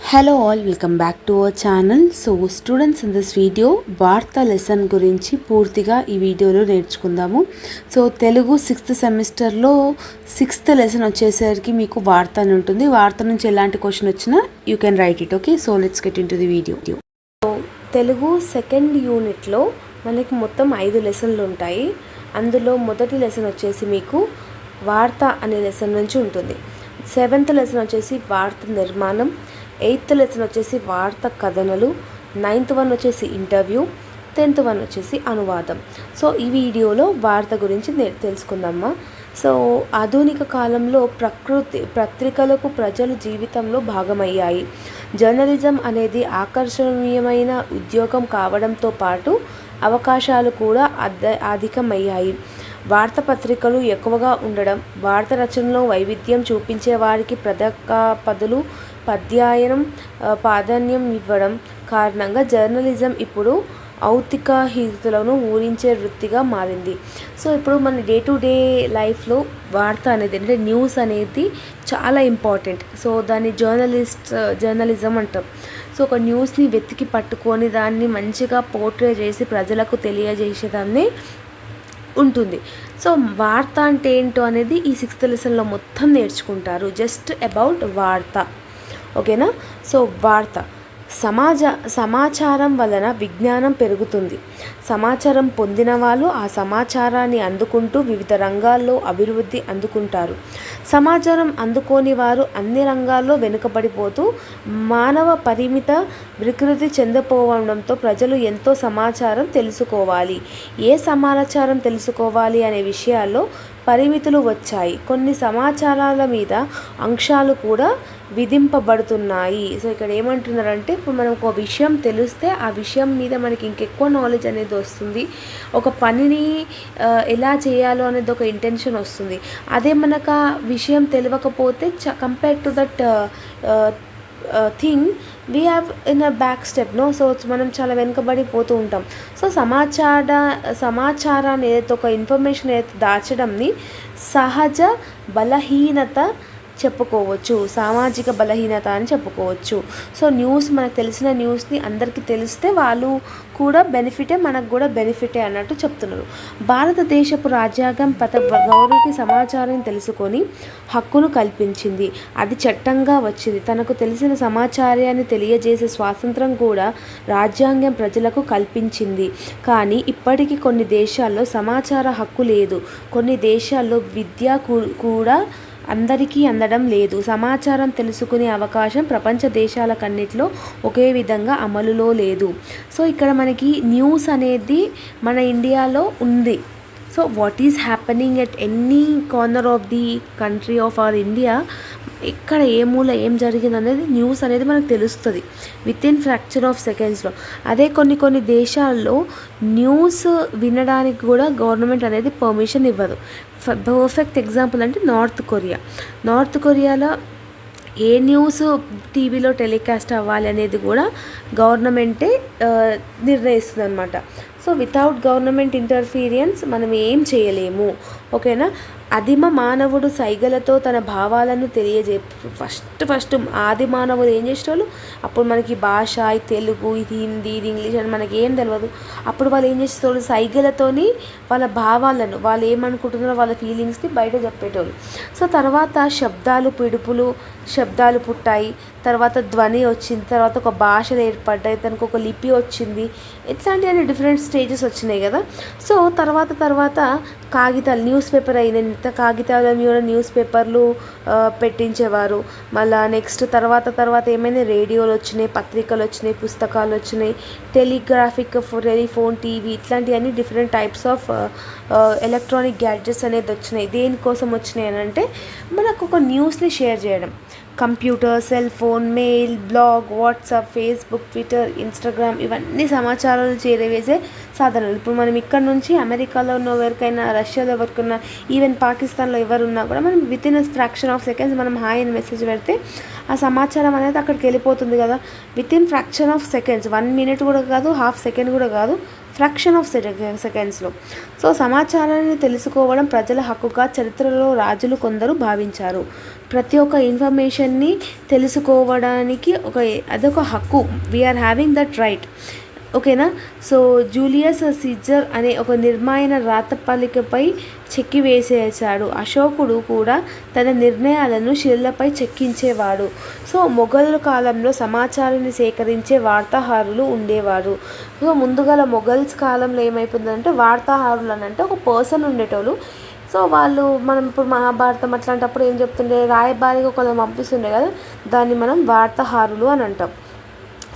Hello all, welcome back to our channel. So students, in this video Vartha lesson గురించి పూర్తిగా ఈ వీడియోలో నేర్చుకుందాము. సో తెలుగు 6th సెమిస్టర్లో 6th లెసన్ వచ్చేసరికి మీకు వార్త అని ఉంటుంది. వార్త నుంచి ఎలాంటి క్వశ్చన్ వచ్చినా you can write it. Okay, so let's get in to the video. So Telugu second యూనిట్లో మనకి మొత్తం 5 లెసన్లు ఉంటాయి. అందులో మొదటి లెసన్ వచ్చేసి మీకు వార్త అనే లెసన్ నుంచి ఉంటుంది. 7th లెసన్ వచ్చేసి వార్త నిర్మాణం, 8th లెసన్ వచ్చేసి వార్త కథనలు, 9th వన్ వచ్చేసి ఇంటర్వ్యూ, 10th వన్ వచ్చేసి అనువాదం. సో ఈ వీడియోలో వార్త గురించి తెలుసుకుందామా. సో ఆధునిక కాలంలో పత్రికలకు ప్రజల జీవితంలో భాగమయ్యాయి. జర్నలిజం అనేది ఆకర్షణీయమైన ఉద్యోగం కావడంతో పాటు అవకాశాలు కూడా అధికమయ్యాయి. వార్తాపత్రికలు ఎక్కువగా ఉండడం, వార్త రచనలో వైవిధ్యం చూపించే వారికి పదులు పద్యాయనం ప్రాధాన్యం ఇవ్వడం కారణంగా జర్నలిజం ఇప్పుడు ఔత్సాహికులను ఊరించే వృత్తిగా మారింది. సో ఇప్పుడు మన డే టు డే లైఫ్లో వార్త అనేది అంటే న్యూస్ అనేది చాలా ఇంపార్టెంట్. సో దాన్ని జర్నలిజం అంటాం. సో ఒక న్యూస్ని వెతికి పట్టుకొని దాన్ని మంచిగా పోర్ట్రే చేసి ప్రజలకు తెలియజేసేదాన్ని ఉంటుంది. సో వార్త అంటే ఏంటో అనేది ఈ 6th లెసన్లో మొత్తం నేర్చుకుంటారు. జస్ట్ అబౌట్ వార్త. ఓకేనా. సో వార్త సమాచారం వలన విజ్ఞానం పెరుగుతుంది. సమాచారం పొందిన వాళ్ళు ఆ సమాచారాన్ని అందుకుంటూ వివిధ రంగాల్లో అభివృద్ధి అందుకుంటారు. సమాచారం అందుకోని వారు అన్ని రంగాల్లో వెనుకబడిపోతూ మానవ పరిమిత వికృతి చెందిపోవడంతో ప్రజలు ఎంతో సమాచారం తెలుసుకోవాలి. ఏ సమాచారం తెలుసుకోవాలి అనే విషయాల్లో పరిమితులు వచ్చాయి. కొన్ని సమాచారాల మీద అంశాలు కూడా విధింపబడుతున్నాయి. సో ఇక్కడ ఏమంటున్నారంటే, ఇప్పుడు మనం ఒక విషయం తెలిస్తే ఆ విషయం మీద మనకి ఇంకెక్కువ నాలెడ్జ్ అనేది వస్తుంది. ఒక పనిని ఎలా చేయాలో అనేది ఒక ఇంటెన్షన్ వస్తుంది. అదే మనకు ఆ విషయం తెలియకపోతే compare to that thing we have in a back step no. So మనం చాలా వెనుకబడిపోతూ ఉంటాం. సో సమాచారాన్ని ఏదైతే ఒక ఇన్ఫర్మేషన్ ఏదైతే దాచడంని సహజ బలహీనత చెప్పుకోవచ్చు, సామాజిక బలహీనత అని చెప్పుకోవచ్చు. సో న్యూస్, మనకు తెలిసిన న్యూస్ని అందరికీ తెలిస్తే వాళ్ళు కూడా బెనిఫిటే, మనకు కూడా బెనిఫిటే అన్నట్టు చెప్తున్నారు. భారతదేశపు రాజ్యాంగం పౌరుడికి సమాచారం తెలుసుకొని హక్కును కల్పించింది. అది చట్టంగా వచ్చింది. తనకు తెలిసిన సమాచారాన్ని తెలియజేసే స్వాతంత్రం కూడా రాజ్యాంగం ప్రజలకు కల్పించింది. కానీ ఇప్పటికీ కొన్ని దేశాల్లో సమాచార హక్కు లేదు. కొన్ని దేశాల్లో విద్య కూడా అందరికీ అందడం లేదు. సమాచారం తెలుసుకునే అవకాశం ప్రపంచ దేశాలకన్నిటిలో ఒకే విధంగా అమలులో లేదు. సో ఇక్కడ మనకి న్యూస్ అనేది మన ఇండియాలో ఉంది. So what is happening at any corner of the country of our India, ఎక్కడ ఏ మూల ఏం జరిగింది అనేది న్యూస్ అనేది మనకు తెలుస్తుంది విత్ ఇన్ ఫ్రాక్చర్ ఆఫ్ సెకండ్స్లో. అదే కొన్ని దేశాల్లో న్యూస్ వినడానికి కూడా గవర్నమెంట్ అనేది పర్మిషన్ ఇవ్వదు. పర్ఫెక్ట్ ఎగ్జాంపుల్ అంటే నార్త్ కొరియాలో ఏ న్యూస్ టీవీలో టెలికాస్ట్ అవ్వాలి అనేది కూడా గవర్నమెంటే నిర్ణయిస్తుంది అనమాట. సో వితౌట్ గవర్నమెంట్ ఇంటర్ఫీరియన్స్ మనం ఏం చేయలేము. ఓకేనా. ఆదిమ మానవుడు సైగలతో తన భావాలను ఫస్ట్ ఆది మానవుడు ఏం చేసేవాళ్ళు, అప్పుడు మనకి భాష తెలుగు, ఇది హిందీ, ఇది ఇంగ్లీష్ అని మనకి ఏం తెలియదు. అప్పుడు వాళ్ళు ఏం చేసేవాళ్ళు, సైగలతోని వాళ్ళ భావాలను, వాళ్ళు ఏమనుకుంటున్నారో వాళ్ళ ఫీలింగ్స్ని బయట చెప్పేటోళ్ళు. సో తర్వాత శబ్దాలు పుట్టాయి, తర్వాత ధ్వని వచ్చింది, తర్వాత ఒక భాషలు ఏర్పడ్డాయి, తనకు ఒక లిపి వచ్చింది. ఇట్లాంటివన్నీ డిఫరెంట్ స్టేజెస్ వచ్చినాయి కదా. సో తర్వాత కాగితాలు, న్యూస్ పేపర్ అయిన కాగితాల మీద న్యూస్ పేపర్లు పెట్టించేవారు. మళ్ళీ నెక్స్ట్ తర్వాత ఏమైనా రేడియోలు వచ్చినాయి, పత్రికలు వచ్చినాయి, పుస్తకాలు వచ్చినాయి, టెలిఫోన్, టీవీ, ఇట్లాంటివన్నీ different types of electronic gadgets అనేది వచ్చినాయి. దేనికోసం వచ్చినాయి అని అంటే మనకు ఒక న్యూస్ని షేర్ చేయడం. Computer, cell phone, mail, blog, WhatsApp, Facebook, Twitter, Instagram, ఇవన్నీ సమాచారాలు చేరవేసే సాధనాలు. ఇప్పుడు మనం ఇక్కడ నుంచి అమెరికాలో ఉన్న ఎవరికైనా, రష్యాలో ఎవరికైనా, ఈవెన్ పాకిస్తాన్లో ఎవరున్నా కూడా మనం with in fraction of seconds మనం హాయ్ అని మెసేజ్ పెడితే ఆ సమాచారం అనేది అక్కడికి వెళ్ళిపోతుంది కదా. With in fraction of seconds, 1 minute కూడా కాదు, హాఫ్ సెకండ్ కూడా కాదు, ఫ్రాక్షన్ ఆఫ్ సెకండ్స్లో. సో సమాచారాన్ని తెలుసుకోవడం ప్రజల హక్కుగా చరిత్రలో రాజులు కొందరు భావించారు. ప్రతి ఒక్క ఇన్ఫర్మేషన్ని తెలుసుకోవడానికి అదొక హక్కు. We are having that right. ఓకేనా. సో జూలియస్ సీజర్ అనే ఒక నిర్మాణ రాతపలికపై చెక్కి వేసేసాడు. అశోకుడు కూడా తన నిర్ణయాలను శిలపై చెక్కించేవాడు. సో మొఘలుల కాలంలో సమాచారాన్ని సేకరించే వార్తాహరులు ఉండేవారు. సో ముందుగల మొఘల్స్ కాలంలో ఏమైపోయిందంటే వార్తాహరులు అని అంటే ఒక పర్సన్ ఉండేటోళ్ళు. సో వాళ్ళు మనం ఇప్పుడు మహాభారతం అట్లాంటప్పుడు ఏం చెప్తుండే, రాయబారిగా ఒకళ్ళు పంపిస్తుండే కదా, దాన్ని మనం వార్తాహరులు అని అంటాం.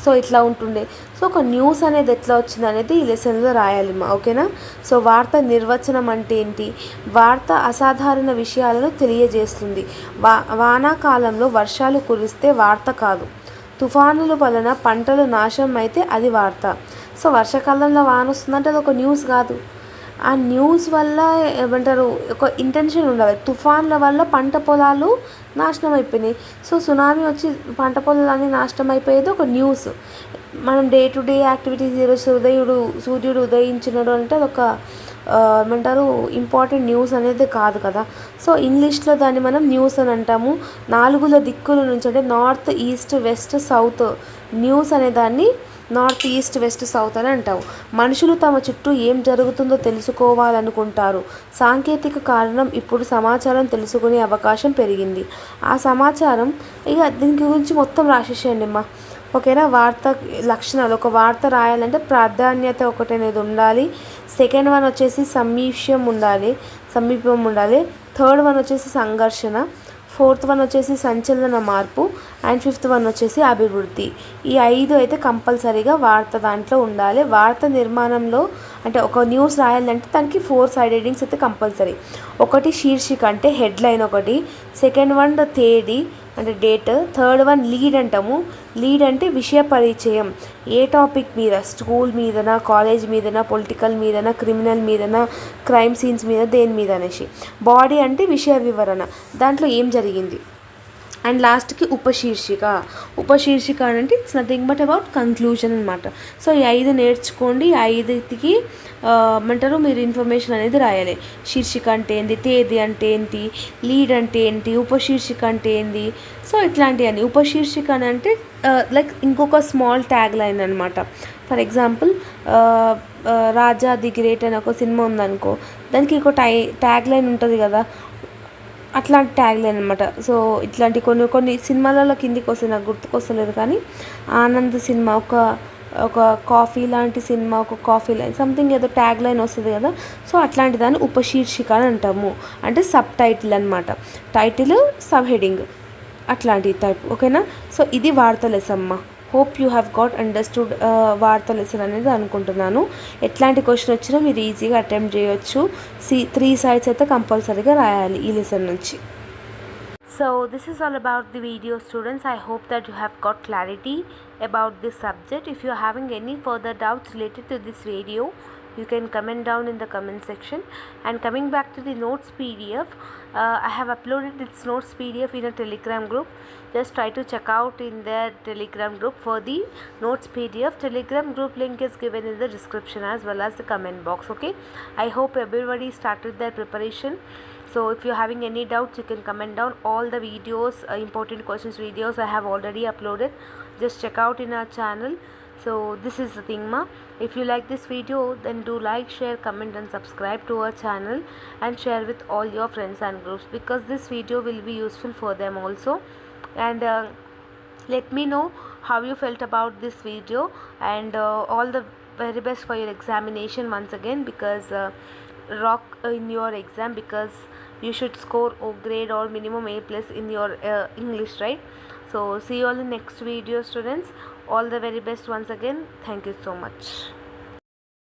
సో ఇట్లా ఉంటుండే. సో ఒక న్యూస్ అనేది ఎట్లా వచ్చింది అనేది ఈ లెసన్లో రాయాలి మా. ఓకేనా. సో వార్త నిర్వచనం అంటే ఏంటి? వార్త అసాధారణ విషయాలను తెలియజేస్తుంది. వానాకాలంలో వర్షాలు కురిస్తే వార్త కాదు. తుఫానుల వలన పంటలు నాశనం అయితే అది వార్త. సో వర్షాకాలంలో వాన వస్తుందంటే అది ఒక న్యూస్ కాదు. ఆ న్యూస్ వల్ల ఏమంటారు, ఒక ఇంటెన్షన్ ఉండాలి. తుఫాన్ల వల్ల పంట పొలాలు నాశనం అయిపోయినాయి. సో సునామీ వచ్చి పంట పొలాలన్నీ నాశనం అయిపోయేది ఒక న్యూస్. మనం డే టు డే యాక్టివిటీస్, ఈరోజు సూర్యుడు ఉదయించినాడు అంటే అదొక ఏమంటారు ఇంపార్టెంట్ న్యూస్ అనేది కాదు కదా. సో ఇంగ్లీష్లో దాన్ని మనం న్యూస్ అని అంటాము. 4 దిక్కుల నుంచి అంటే north, east, west, south, news అనే దాన్ని నార్త్, ఈస్ట్, వెస్ట్, సౌత్ అని అంటావు. మనుషులు తమ చుట్టూ ఏం జరుగుతుందో తెలుసుకోవాలనుకుంటారు. సాంకేతిక కారణం ఇప్పుడు సమాచారం తెలుసుకునే అవకాశం పెరిగింది. ఆ సమాచారం ఇక దీని గురించి మొత్తం రాసేసేయండి అమ్మా. ఓకేనా. వార్త లక్షణాలు, ఒక వార్త రాయాలంటే ప్రాధాన్యత ఒకటి అనేది ఉండాలి. సెకండ్ వన్ వచ్చేసి సమీపం ఉండాలి. థర్డ్ వన్ వచ్చేసి సంఘర్షణ. ఫోర్త్ వన్ వచ్చేసి సంచలన మార్పు. అండ్ ఫిఫ్త్ వన్ వచ్చేసి అభివృద్ధి. ఈ 5 అయితే కంపల్సరీగా వార్త దాంట్లో ఉండాలి. వార్త నిర్మాణంలో అంటే ఒక న్యూస్ రాయాలంటే దానికి 4 సైడ్ హెడ్డింగ్స్ అయితే కంపల్సరీ. ఒకటి శీర్షిక అంటే హెడ్లైన్ ఒకటి. సెకండ్ వన్ తేదీ అంటే డేట్. థర్డ్ వన్ లీడ్ అంటాము. లీడ్ అంటే విషయ పరిచయం. ఏ టాపిక్ మీద, స్కూల్ మీదనా, కాలేజ్ మీదనా, పొలిటికల్ మీదనా, క్రిమినల్ మీదనా, క్రైమ్ సీన్స్ మీద, దేని మీద అనేసి. బాడీ అంటే విషయ వివరణ, దాంట్లో ఏం జరిగింది. అండ్ లాస్ట్కి ఉపశీర్షిక అంటే it's nothing but about conclusion అనమాట. సో ఈ 5 నేర్చుకోండి. 5కి ఏమంటారు మీరు ఇన్ఫర్మేషన్ అనేది రాయాలి. శీర్షిక అంటే ఏంటి, తేదీ అంటే ఏంటి, లీడ్ అంటే ఏంటి, ఉపశీర్షిక అంటే ఏంటి. సో ఇట్లాంటివన్నీ. ఉపశీర్షిక అని అంటే లైక్ ఇంకొక స్మాల్ ట్యాగ్ లైన్ అనమాట. For example Raja the great అని ఒక సినిమా ఉందనుకో, దానికి ఇంకో ట్యాగ్ లైన్ ఉంటుంది కదా, అట్లాంటి ట్యాగ్ లైన్ అనమాట. సో ఇట్లాంటి కొన్ని సినిమాలలో కిందికి వస్తాయి, నాకు గుర్తుకొస్తలేదు కానీ ఆనంద్ సినిమా ఒక కాఫీ లాంటి సినిమా, ఒక కాఫీ లైన్ సంథింగ్ ఏదో ట్యాగ్ లైన్ వస్తుంది కదా. సో అట్లాంటి దాన్ని ఉపశీర్షిక అని అంటాము. అంటే సబ్ టైటిల్ అనమాట. టైటిల్, సబ్ హెడింగ్ అట్లాంటి టైప్. ఓకేనా. సో ఇది వార్త లెసమ్మ. Hope you have got understood వార్త లెసన్ అనేది అనుకుంటున్నాను. ఎట్లాంటి క్వశ్చన్ వచ్చినా మీరు ఈజీగా అటెంప్ట్ చేయొచ్చు. 3 సైడ్స్ అయితే కంపల్సరీగా రాయాలి ఈ లెసన్ నుంచి. So this is all about the video, students. I hope that you have got clarity about this subject. If you are having any further doubts related to this video, you can comment down in the comment section. And coming back to the notes PDF, I have uploaded this notes PDF in a Telegram group. Just try to check out in their Telegram group for the notes PDF. Telegram group link is given in the description as well as the comment box. Okay, I hope everybody started their preparation. So if you're having any doubts, you can comment down. All the videos, important questions videos I have already uploaded. Just check out in our channel. So this is the thing ma. If you like this video, then do like, share, comment and subscribe to our channel and share with all your friends and groups, because this video will be useful for them also. And let me know how you felt about this video. And all the very best for your examination once again, because rock in your exam, because you should score O grade or minimum A+ in your English, right? So see you all in next video, students. All the very best once again. Thank you so much.